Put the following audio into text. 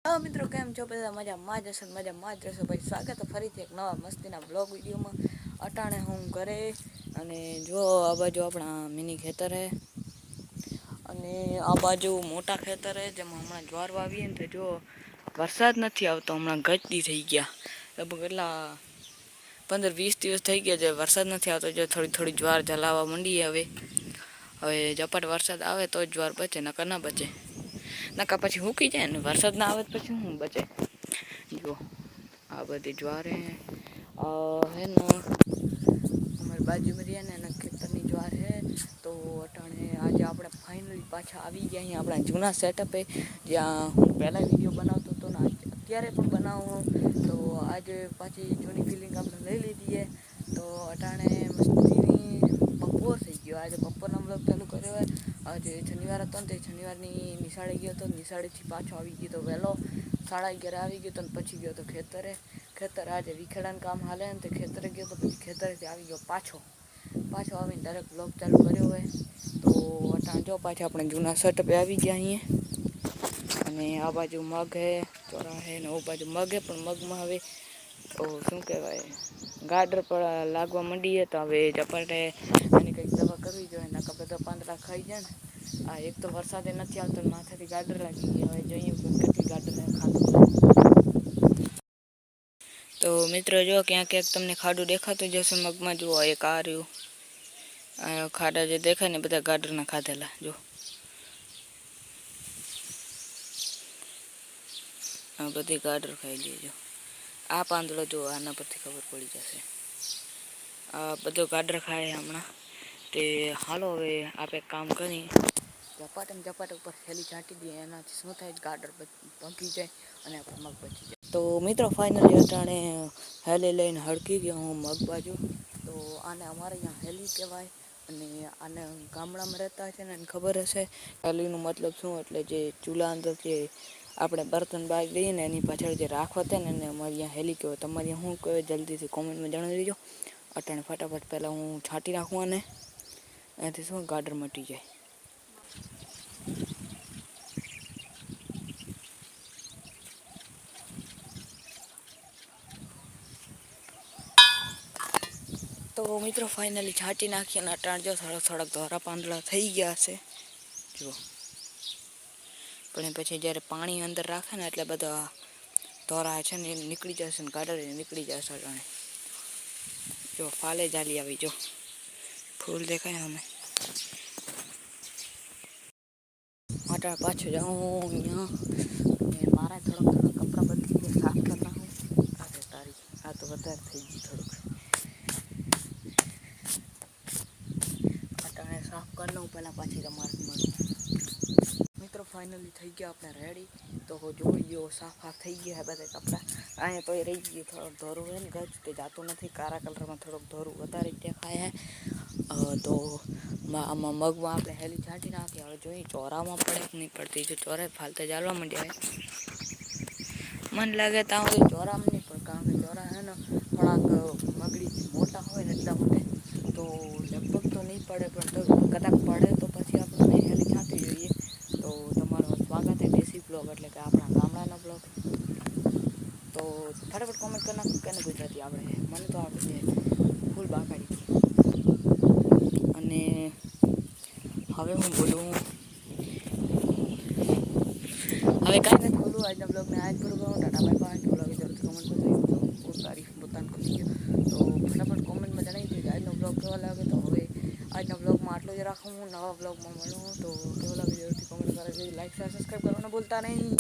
હા મિત્રો, કેમ છો બધા? મજામાં જ હશો ભાઈ. સ્વાગત ફરીથી એક નવા મસ્તીના બ્લોગ વિડીયોમાં. અટાણે હું ઘરે અને જો આ બાજુ આપણા મિની ખેતર હે અને આ બાજુ મોટા ખેતર હે જેમાં હમણાં જ્વાર વાવીએ ને. જો વરસાદ નથી આવતો, હમણાં ગજદી થઈ ગયા. લગભગ એટલા 15-20 દિવસ થઈ ગયા છે વરસાદ નથી આવતો. જો થોડી જ્વાર જલાવા માંડી. હવે ઝપાટ વરસાદ આવે તો જ જ્વાર બચે, નકર ના બચે. નકા પછી મૂકી જાય ને. વરસાદ ના આવે પછી શું બચે? જો આ બધી જ્વાર હે ને અમારી બાજુમાં રહ્યા ને એના ખેતરની જ્વાર હે. તો અટાણે આજે આપણે ફાઇનલી પાછા આવી ગયા અહીંયા આપણા જૂના સેટઅપે, જ્યાં હું પહેલાં વિડીયો બનાવતો હતો ને અત્યારે પણ બનાવું. તો આજે પાછી જૂની ફિલિંગ આપણે લઈ લીધી. તો અટાણે મસ્તીની બપોર થઈ ગયો. આજે બપોરના બ્લોગ ચાલુ કર્યો હોય. આજે શનિવાર હતો ને, તે શનિવારની નિશાળે ગયો હતો. નિશાળેથી પાછો આવી ગયો તો વહેલો 11:30 આવી ગયો તો ને પછી ગયો તો ખેતર આજે વિખેડાનું કામ હાલે ને, તે ખેતરે ગયો તો પછી ખેતરેથી આવી ગયો પાછો આવીને ડાયરેક્ટ બ્લોગ ચાલુ કર્યો હોય. તો અટાણ જો પાછા આપણે જૂના સેટઅપે આવી ગયા અહીંયા. અને આ બાજુ મગ હે, ચોરા હે ને ઓ બાજુ મગ હે, પણ મગમાં હવે શું કહેવાય, ગાડર પર લાગવા માંડીએ. તો હવે ઝપાટે એની કંઈક દવા કરવી જોઈએ, નકર બધા પાંદડા ખાઈ જાય ને. એક તો વરસાદે નથી આવતો ને માથાથી ગાડર લાગી ગયા. હવે જોઈએ કેટલી ગાડર ખાતું. તો મિત્રો જો ક્યાંક તમને ખાડું દેખાતું જશે મગમાં. જુઓ એક આ રહ્યું, ખાડા જે દેખાય ને બધા ગાડરના ખાધેલા. જો આ બધી ગાડર ખાઈ લેજો. આ પાંદડો જો, આના પરથી ખબર પડી જશે. આ બધો ગાડર ખાય હમણાં. તે હાલો હવે આપણે કામ કરી ઝપાટ ઉપર થેલી છાંટી દઈએ. એનાથી શું થાય, ગાડર પંકી જાય અને આપણે મગ બચી જાય. તો મિત્રો ફાઇનલી અટાણે હેલી લઈને હડકી ગયો હું મગ બાજુ. તો આને અમારે અહીંયા હેલી કહેવાય. અને આને ગામડામાં રહેતા છે ને એને ખબર હશે હેલીનો મતલબ શું. એટલે જે ચૂલા અંદર જે આપણે બર્તન બાળી દઈએ ને એની પાછળ જે રાખવા હતા ને એને અમારે અહીંયા હેલી કહેવાય. તમારે અહીંયા શું કહેવાય જલ્દીથી કોમેન્ટમાં જણાવી દેજો. અટાણે ફટાફટ પહેલાં હું છાંટી નાખું અને એનાથી શું ગાડર મટી જાય. તો મિત્રો ફાઇનલી છાંટી નાખી અને અટાણ જો થોડાક ધોરા પાંદડા થઈ ગયા હશે. જુઓ પણ પછી જ્યારે પાણી અંદર રાખે ને એટલે બધા ધોરા છે ને એ નીકળી જશે ને ગાડર નીકળી જશે. અટાણે જો ફાલે જાલી આવી, જો ફૂલ દેખાય અમે. અટાણે પાછું જાઉં અહીંયા મારા થોડાક કપડાં બધી સાફ કરી નાખું. આ તો વધારે થઈ ગયું થોડુંક. અટાણે સાફ કરી લઉં પહેલાં, પાછી તમારે મળું. મિત્રો ફાઇનલી થઈ ગયા આપણે રેડી. તો જોઈ ગયો સાફ થઈ ગયા બધા કપડાં. અહીંયા તો એ રહી ગયું થોડુંક ધોરું હોય ને ગજ, તે જાતું નથી. કાળા કલરમાં થોડુંક ધોરું વધારે દેખાય હે. તો આમાં મગમાં આપણે હેલી છાંટી નાખીએ. હવે જોઈએ ચોરામાં પડે કે નહીં પડતી. જો ચોરા ફાલતા ચાલવા માંડ્યા મને લાગે ત્યાં સુધી ચોરામાં નહીં પણ, કારણ કે ચોરા હે ને થોડાક મગડી મોટા હોય ને એટલા માટે. તો લગભગ તો નહીં પડે, પણ તો કદાચ પડે તો પછી આપણે હેલી છાંટી જોઈએ. તો તમારો સ્વાગત છે દેશી બ્લોગ, એટલે કે આપણા ગામડાનો બ્લોગ. તો ફટાફટ કોમેન્ટ કરી નાખો કેને ગુજરાતી આવડે છે. મને તો આવડે છે ફૂલ બાકાડી. અને હવે હું બોલું, હવે કાંઈ નથી બોલું. આજના બ્લોગને આજ પૂરું કરું. Tata bye bye. બ્લોગ જરૂરથી કોમેન્ટ કરી દેજો. બહુ તારીફ પોતાને કરી ગયો. તો ફટાફટ કોમેન્ટમાં જણાવી દેજો આજનો બ્લોગ કેવો લાગે. તો હવે આજના બ્લોગમાં આટલું જ રાખું. નવા બ્લોગમાં મળું. તો કેવો લાગે જરૂરથી કોમેન્ટ કરી દેજો. લાઈક શેર સબસ્ક્રાઈબ કરવાનું ભૂલતા નહીં.